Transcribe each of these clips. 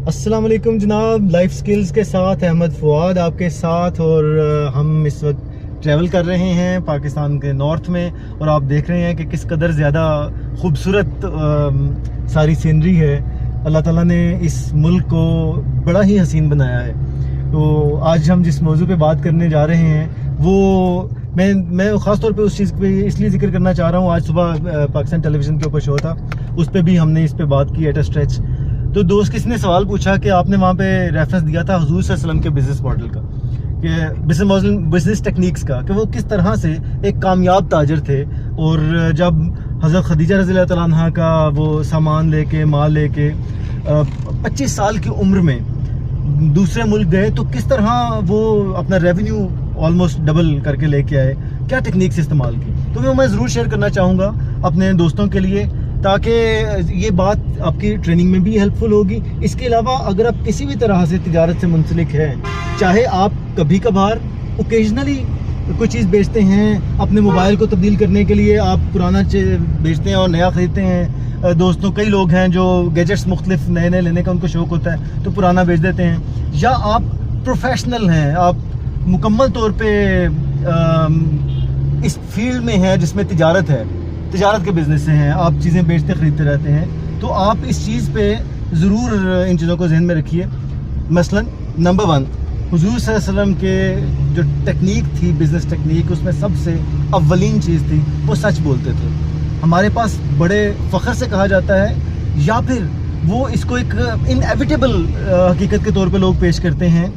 अस्सलाम वालेकुम जनाब, लाइफ स्किल्स के साथ अहमद फुआद आपके साथ। और हम इस वक्त ट्रैवल कर रहे हैं पाकिस्तान के नॉर्थ में, और आप देख रहे हैं कि किस कदर ज़्यादा खूबसूरत सारी सीनरी है। अल्लाह ताला ने इस मुल्क को बड़ा ही हसीन बनाया है। तो आज हम जिस मौजू पे बात करने जा रहे हैं वो मैं ख़ास तौर पे उस चीज़ पे इसलिए जिक्र करना चाह रहा हूँ। आज सुबह पाकिस्तान टेलीविज़न के ऊपर शो था, उस पर भी हमने इस पे बात की एट अ स्ट्रेच। तो दोस्त किसी ने सवाल पूछा कि आपने वहाँ पे रेफरेंस दिया था हुजूर सल्लल्लाहु अलैहि वसल्लम के बिज़नेस मॉडल का, कि बिज़नेस टेक्निक्स का, कि वो किस तरह से एक कामयाब ताजर थे। और जब हज़रत खदीजा रज़ी अल्लाह तआला अन्हा का वो सामान लेके माल लेके 25 साल की उम्र में दूसरे मुल्क गए, तो किस तरह वो अपना रेवेन्यू ऑलमोस्ट डबल करके लेके आए, क्या टेक्निक्स इस्तेमाल की। तो वो मैं ज़रूर शेयर करना चाहूँगा अपने दोस्तों के लिए, ताकि ये बात आपकी ट्रेनिंग में भी हेल्पफुल होगी। इसके अलावा अगर आप किसी भी तरह से तिजारत से मुंसलिक हैं, चाहे आप कभी कभार ओकेजनली कोई चीज़ बेचते हैं, अपने मोबाइल को तब्दील करने के लिए आप पुराना बेचते हैं और नया ख़रीदते हैं। दोस्तों कई लोग हैं जो गैजेट्स मुख्तलिफ नए नए लेने का उनको शौक़ होता है, तो पुराना बेच देते हैं। या आप प्रोफेशनल हैं, आप मुकम्मल तौर पे इस फील्ड में हैं जिसमें तिजारत है, तिजारत के बिज़नेस से हैं, आप चीज़ें बेचते ख़रीदते रहते हैं, तो आप इस चीज़ पे ज़रूर इन चीज़ों को जहन में रखिए। मसलन नंबर 1, हुजूर सल्लल्लाहु अलैहि वसल्लम के जो टेक्निक थी, बिज़नेस टेक्निक, उसमें सबसे अव्वलीन चीज़ थी वो सच बोलते थे। हमारे पास बड़े फ़ख्र से कहा जाता है, या फिर वो इसको एक इनएविटेबल हकीकत के तौर पे लोग पेश करते हैं।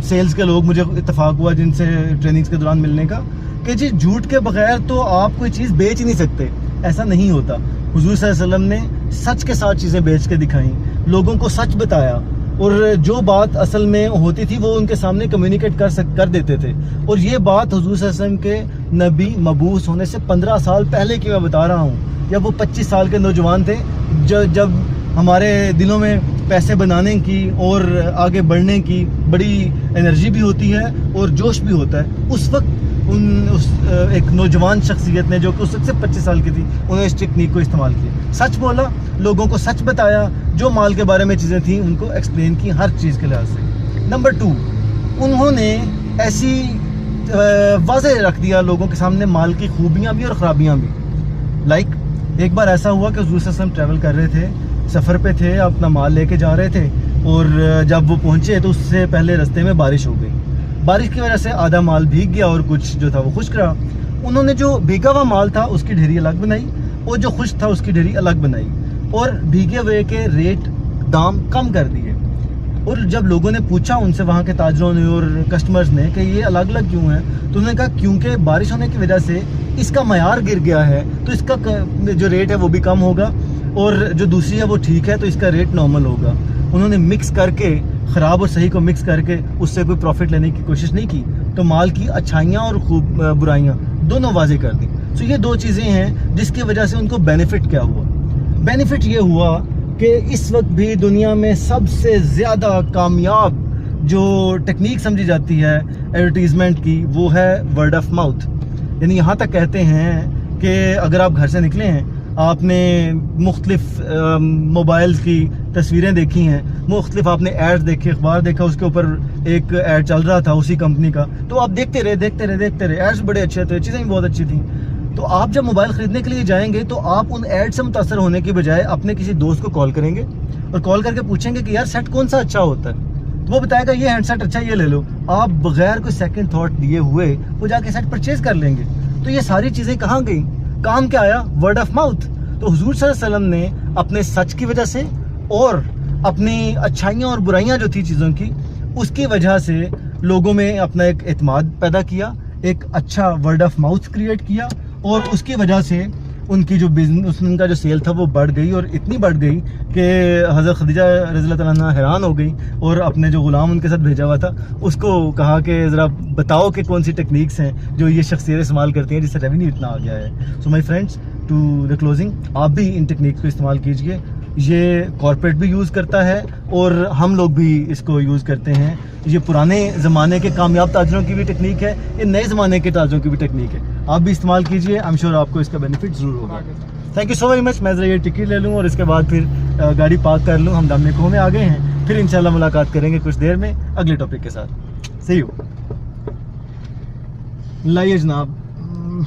सेल्स के लोग, मुझे इत्तफाक हुआ जिनसे ट्रेनिंग्स के दौरान मिलने का, कि जी झूठ के बगैर तो आप कोई चीज़ बेच ही नहीं सकते। ऐसा नहीं होता। हुजूर सल्लल्लाहु अलैहि वसल्लम ने सच के साथ चीज़ें बेच के दिखाई, लोगों को सच बताया, और जो बात असल में होती थी वो उनके सामने कम्युनिकेट कर देते थे। और ये बात हुजूर सल्लल्लाहु अलैहि वसल्लम के नबी मबूस होने से 15 साल पहले की मैं बता रहा हूँ, जब वो 25 साल के नौजवान थे, जब हमारे दिलों में पैसे बनाने की और आगे बढ़ने की बड़ी एनर्जी भी होती है और जोश भी होता है। उस वक्त उस एक नौजवान शख्सियत ने, जो कि उससे 25 साल की थी, उन्होंने इस टेक्निक को इस्तेमाल किया। सच बोला, लोगों को सच बताया, जो माल के बारे में चीज़ें थी उनको एक्सप्लेन की हर चीज़ के लिहाज से। नंबर 2, उन्होंने ऐसी वाज़ेह रख दिया लोगों के सामने माल की खूबियाँ भी और ख़राबियाँ भी। एक बार ऐसा हुआ कि हुज़ूर सल्लल्लाहु अलैहि वसल्लम ट्रैवल कर रहे थे, सफ़र पे थे, अपना माल लेके जा रहे थे, और जब वो पहुँचे तो उससे पहले रास्ते में बारिश हो गई। बारिश की वजह से आधा माल भीग गया और कुछ जो था वो खुश्क रहा। उन्होंने जो भीगा हुआ माल था उसकी ढेरी अलग बनाई, और जो खुश्क था उसकी ढेरी अलग बनाई, और भीगे हुए के रेट दाम कम कर दिए। और जब लोगों ने पूछा उनसे, वहाँ के ताजरों ने और कस्टमर्स ने, कि ये अलग अलग क्यों है, तो उन्होंने कहा क्योंकि बारिश होने की वजह से इसका मयार गिर गया है, तो इसका जो रेट है वो भी कम होगा, और जो दूसरी है वो ठीक है, तो इसका रेट नॉर्मल होगा। उन्होंने मिक्स करके, ख़राब और सही को मिक्स करके उससे कोई प्रॉफिट लेने की कोशिश नहीं की, तो माल की अच्छाइयाँ और खूब बुराइयाँ दोनों वाज़ेह कर दी। तो ये 2 चीज़ें हैं जिसकी वजह से उनको बेनिफिट क्या हुआ। बेनिफिट ये हुआ कि इस वक्त भी दुनिया में सबसे ज़्यादा कामयाब जो टेक्निक समझी जाती है एडवर्टीज़मेंट की, वो है वर्ड ऑफ माउथ। यानी यहाँ तक कहते हैं कि अगर आप घर से निकले हैं, आपने मुख्तलिफ मोबाइल्स की तस्वीरें देखी हैं, मुख्तलिफ आपने एड्स देखे, अखबार देखा, उसके ऊपर एक ऐड चल रहा था उसी कंपनी का, तो आप देखते रहे। एड्स बड़े अच्छे थे, चीज़ें भी बहुत अच्छी थी। तो आप जब मोबाइल ख़रीदने के लिए जाएंगे तो आप उन ऐड से मुतासर होने की बजाय अपने किसी दोस्त को कॉल करेंगे और कॉल करके पूछेंगे कि यार सेट कौन सा अच्छा होता है, तो वो बताएगा ये हैंडसेट अच्छा, ये ले लो। आप बगैर कोई सेकंड थॉट दिए हुए वो जाके सेट परचेज कर लेंगे। तो ये सारी चीज़ें कहाँ गई, काम क्या आया, वर्ड ऑफ माउथ। तो हुजूर सल्लल्लाहु अलैहि वसल्लम ने अपने सच की वजह से और अपनी अच्छाइयाँ और बुराइयाँ जो थी चीज़ों की, उसकी वजह से लोगों में अपना एक एतमाद पैदा किया, एक अच्छा वर्ड ऑफ माउथ क्रिएट किया, और उसकी वजह से उनकी जो बिजनेस, उनका जो सेल था वो बढ़ गई, और इतनी बढ़ गई कि हज़रत खदीजा रज़ी अल्लाह तआला अन्हा हैरान हो गई, और अपने जो ग़ुलाम उनके साथ भेजा हुआ था उसको कहा कि ज़रा बताओ कि कौन सी टेक्निक्स हैं जो ये शख्सियत इस्तेमाल करती हैं जिससे रेवेन्यू इतना आ गया है। So my friends, to the closing, आप भी इन टेक्निक्स को इस्तेमाल कीजिए। ये कॉर्पोरेट भी यूज़ करता है और हम लोग भी इसको यूज़ करते हैं। ये पुराने ज़माने के कामयाब ताजरों की भी टेक्निक है, ये नए ज़माने के ताजरों की भी टेक्निक है। आप भी इस्तेमाल कीजिए, आई एम श्योर आपको इसका बेनिफिट ज़रूर होगा। Thank you so very much. मैं ज़रा ये टिकट ले लूँ और इसके बाद फिर गाड़ी पार्क कर लूँ। हम दामने को में आ गए हैं। پھر انشاءاللہ ملاقات کریں گے کچھ دیر میں اگلے ٹاپک کے ساتھ. سی یو. لائیے جناب.